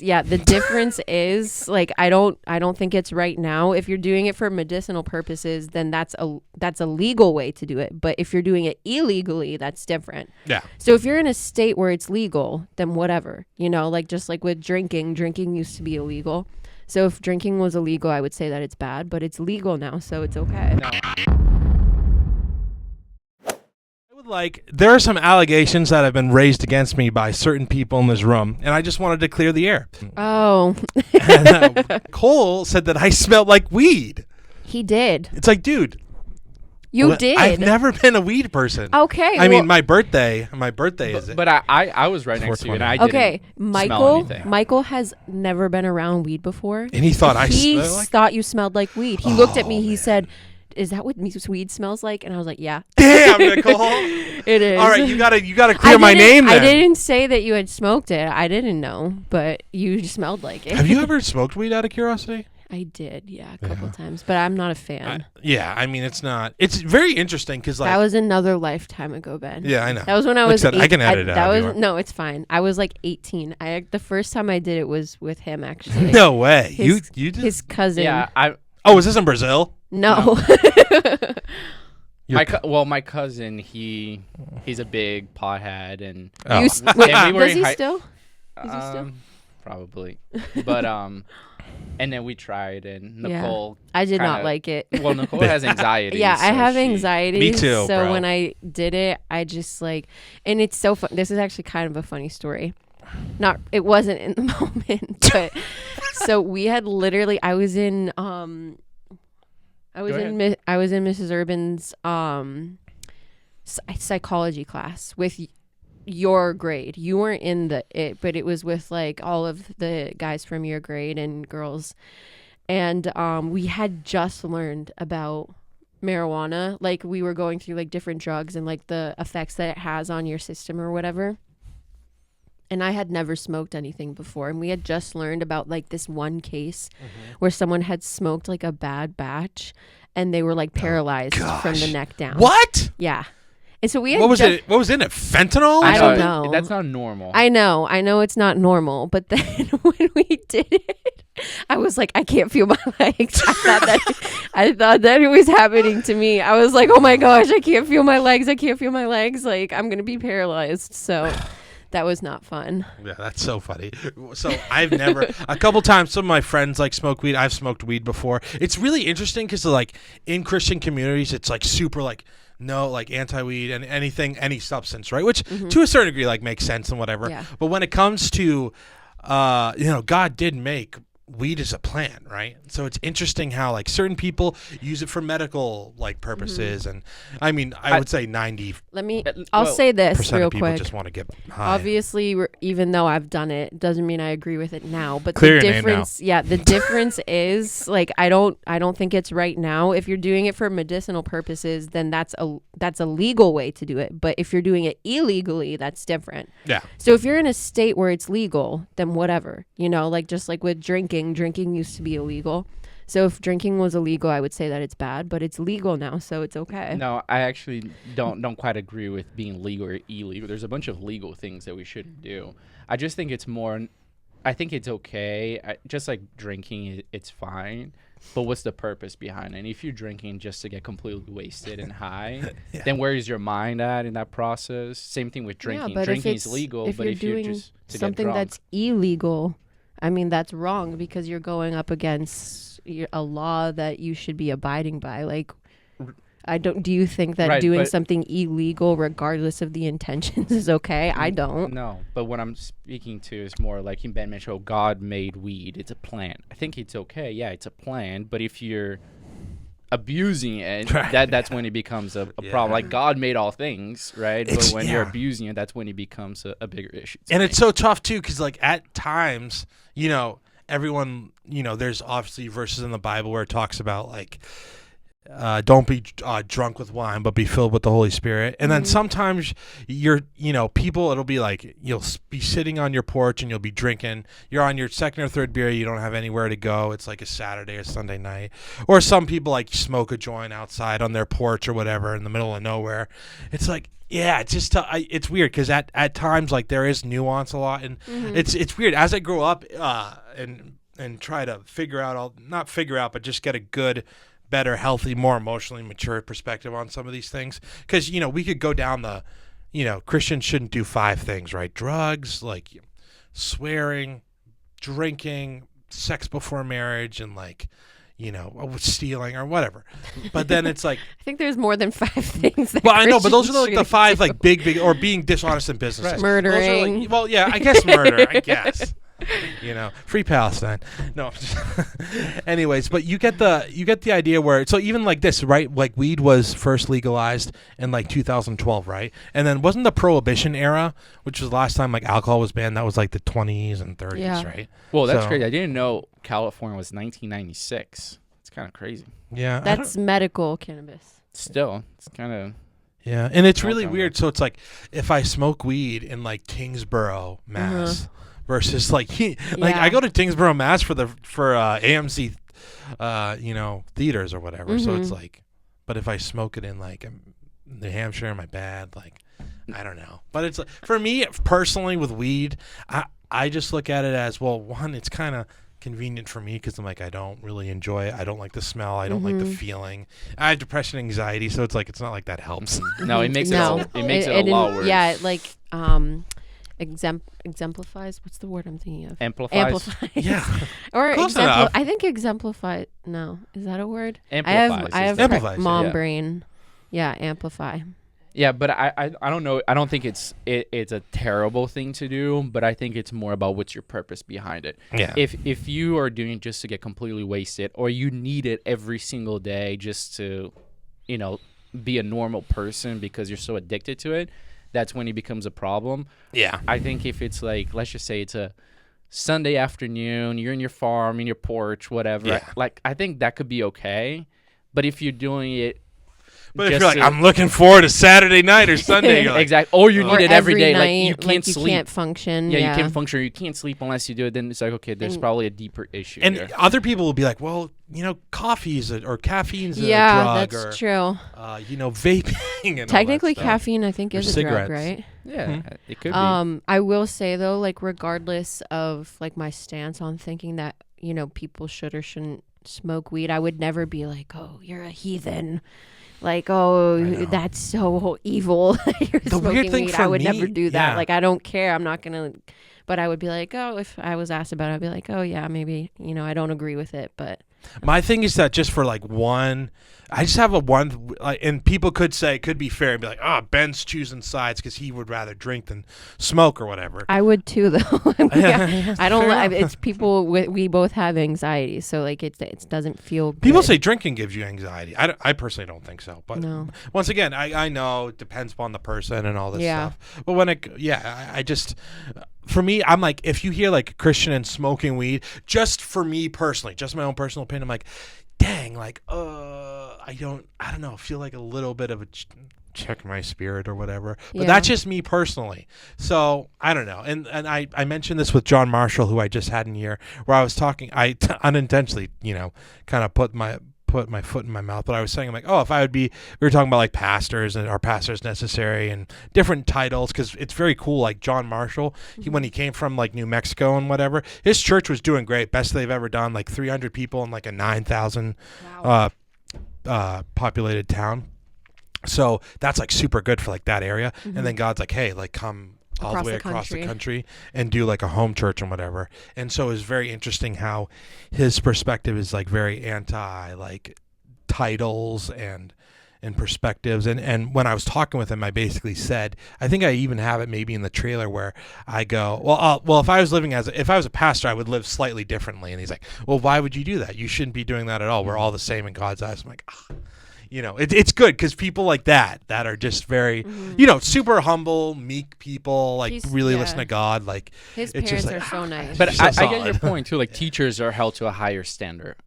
Yeah, the difference is like I don't think it's right now. If you're doing it for medicinal purposes, then that's a legal way to do it. But if you're doing it illegally, that's different. Yeah. So if you're in a state where it's legal, then whatever. Like just like with drinking used to be illegal. So if drinking was illegal, I would say that it's bad, but it's legal now, so it's okay. No. Like, there are some allegations that have been raised against me by certain people in this room, and I just wanted to clear the air. Oh. And, Cole said that I smelled like weed. He did. It's like, dude. You did. I've never been a weed person. Okay. I mean, my birthday is it? But I was right next to you, and I didn't smell anything. Michael has never been around weed before. And he thought he thought you smelled like weed. He looked at me. He said, "Is that what weed smells like?" And I was like, "Yeah." Damn, Nicole. It is. All right, you gotta clear my name then. I didn't say that you had smoked it. I didn't know, but you smelled like it. Have you ever smoked weed out of curiosity? I did, yeah, a couple times, but I'm not a fan. I mean, it's not. It's very interesting because that was another lifetime ago, Ben. Yeah, I know. That was when I was. I can edit it out. No, it's fine. I was like 18. The first time I did it was with him actually. No way. You did? His cousin. Yeah, was this in Brazil? No. My cousin, he's a big pothead, and does he still? Is he still? Probably, but and then we tried, and Nicole. I did not like it. Well, Nicole has anxiety. Yeah, so I have anxiety. Me too. So bro. when I did it, I just like, and it's so fun. This is actually kind of a funny story. It wasn't in the moment, but so we had literally. I was in Mrs. Urban's psychology class with your grade. You weren't in but it was with like all of the guys from your grade and girls. And we had just learned about marijuana. Like we were going through like different drugs and like the effects that it has on your system or whatever. And I had never smoked anything before. And we had just learned about like this one case where someone had smoked like a bad batch and they were like paralyzed from the neck down. What? Yeah. And so we had What was in it? Fentanyl? I don't know. That's not normal. I know it's not normal. But then when we did it, I was like, I can't feel my legs. I thought that it was happening to me. I was like, oh my gosh, I can't feel my legs. Like I'm going to be paralyzed. So that was not fun. Yeah, that's so funny. So I've never, a couple times, some of my friends like smoke weed. I've smoked weed before. It's really interesting because like in Christian communities, it's like super like, no, like anti-weed and any substance, right? Which to a certain degree like makes sense and whatever. Yeah. But when it comes to, God did make weed as a plant, right? So it's interesting how like certain people use it for medical like purposes, and I mean I would say 90. I'll say this real of people quick. just want to get high. Obviously, even though I've done it, doesn't mean I agree with it now. But Clear the your name difference, the difference is like I don't think it's right now. If you're doing it for medicinal purposes, then that's a legal way to do it. But if you're doing it illegally, that's different. Yeah. So if you're in a state where it's legal, then whatever. Like just like with drinking used to be illegal. So if drinking was illegal, I would say that it's bad, but it's legal now, so it's okay. No, I actually don't quite agree with being legal or illegal. There's a bunch of legal things that we shouldn't do. I just think it's more, I think it's okay. Just like drinking, it's fine. But what's the purpose behind it? And if you're drinking just to get completely wasted and high, then where is your mind at in that process? Same thing with drinking. Yeah, drinking is legal, but if you're just to something get drunk, that's illegal, I mean, that's wrong because you're going up against a law that you should be abiding by. Like, do you think that doing something illegal, regardless of the intentions, is okay? I don't. No, but what I'm speaking to is more like Ben mentioned, God made weed. It's a plant. I think it's okay. Yeah, it's a plant. But if you're abusing it, that's when it becomes a problem. Like God made all things, right? But when you're abusing it, that's when it becomes a bigger issue. And it's so tough too, because like at times, everyone, there's obviously verses in the Bible where it talks about like don't be drunk with wine, but be filled with the Holy Spirit. And then sometimes people, it'll be like you'll be sitting on your porch and you'll be drinking. You're on your second or third beer. You don't have anywhere to go. It's like a Saturday or Sunday night. Or some people like smoke a joint outside on their porch or whatever in the middle of nowhere. It's like, yeah, it's just it's weird because at times like there is nuance a lot, and it's weird as I grow up and try to not figure out, but just get a good, better, healthy, more emotionally mature perspective on some of these things. Because, we could go down Christians shouldn't do 5 things, right? Drugs, like swearing, drinking, sex before marriage, and stealing or whatever. But then it's like, I think there's more than 5 things. That well, I know, but those are Christians like the 5 like big, or being dishonest in business, Right. Murdering. well, yeah, I guess murder. I guess. Free Palestine. No. Anyways, but you get the idea where, so even like this, right? Like weed was first legalized in like 2012, right? And then wasn't the Prohibition era, which was the last time like alcohol was banned, that was like the 20s and 30s, Yeah. right? Well, that's So- crazy. I didn't know California was 1996. It's kind of crazy. Yeah. I That's medical cannabis. Still, it's kind of. Yeah, and it's Long really time weird. So it's like if I smoke weed in like Kingsborough, Mass, versus like I go to Kingsborough, Mass for AMC, theaters or whatever. So it's like, but if I smoke it in like New Hampshire, am I bad? Like, I don't know. But it's like, for me personally with weed, I just look at it as, well, one, it's kind of convenient for me because I'm like, I don't really enjoy it. I don't like the smell. I don't like the feeling. I have depression, anxiety, so it's like it's not like that helps. No, it makes No. it a lot worse. Yeah, it like exemplifies. What's the word I'm thinking of? Amplifies. Yeah. Or Close enough. I think exemplify. No, is that a word? Amplifies I have is Amplifies, mom yeah. brain. Yeah, amplify. Yeah, but I don't know. I don't think it's a terrible thing to do, but I think it's more about what's your purpose behind it. Yeah. If you are doing it just to get completely wasted, or you need it every single day just to, be a normal person because you're so addicted to it, that's when it becomes a problem. Yeah. I think if it's like, let's just say it's a Sunday afternoon, you're in your farm, in your porch, whatever. Yeah. Like, I think that could be okay. But if you're doing it, But if just you're like, to- I'm looking forward to Saturday night or Sunday, you're like, exactly, or you need Or it every day, night, like you can't you sleep. can't function. Yeah, Yeah, you can't function. You can't sleep unless you do it. Then it's like, okay, there's And- probably a deeper issue and here. other people will be like, well, coffee's or caffeine's a Yeah, drug, that's or true. vaping and Technically, all that stuff. caffeine I think Or is a cigarettes. drug, right? Yeah, it could be. I will say though, like regardless of like my stance on thinking that people should or shouldn't smoke weed, I would never be like, oh, you're a heathen. Like, oh, know. that's so evil. You're The weird smoking thing weed. for I would me- never do that. yeah. Like, I don't care. I'm not gonna. But I would be like, oh, if I was asked about it, I'd be like, oh yeah, maybe I don't agree with it, but My thing is that just for like one, I just have a one, and people could say, could be fair and be like, Ben's choosing sides because he would rather drink than smoke or whatever. I would too, though. I don't. Fair enough. It's people. We both have anxiety, so like it doesn't feel. People good. say drinking gives you anxiety. I personally don't think so. But No. once again, I know it depends upon the person and all this Yeah. stuff. But when I just, for me, I'm like, if you hear like a Christian and smoking weed, just for me personally, just my own personal opinion, I'm like, dang, like, I don't know, feel like a little bit of a check my spirit or whatever. But Yeah. that's just me personally. So I don't know. And I mentioned this with John Marshall, who I just had in here, where I was talking, I unintentionally, kind of put my foot in my mouth, but I was saying, I'm like, if I would be, we were talking about like pastors and are pastors necessary and different titles, because it's very cool. Like John Marshall, when he came from like New Mexico and whatever, his church was doing great, best they've ever done, like 300 people in like a 9,000 populated town. So that's like super good for like that area. And then God's like, hey, like come all the way across the country and do like a home church and whatever. And so it's very interesting how his perspective is like very anti like titles and perspectives. And when I was talking with him, I basically said, I think I even have it maybe in the trailer where I go, well, if I was a pastor, I would live slightly differently. And he's like, well, why would you do that? You shouldn't be doing that at all. We're all the same in God's eyes. I'm like, it's good because people like that are just very, super humble, meek people, like He's- really yeah. listen to God. Like His it's parents just like, are so nice. But so I get solid. your point too. Like teachers are held to a higher standard.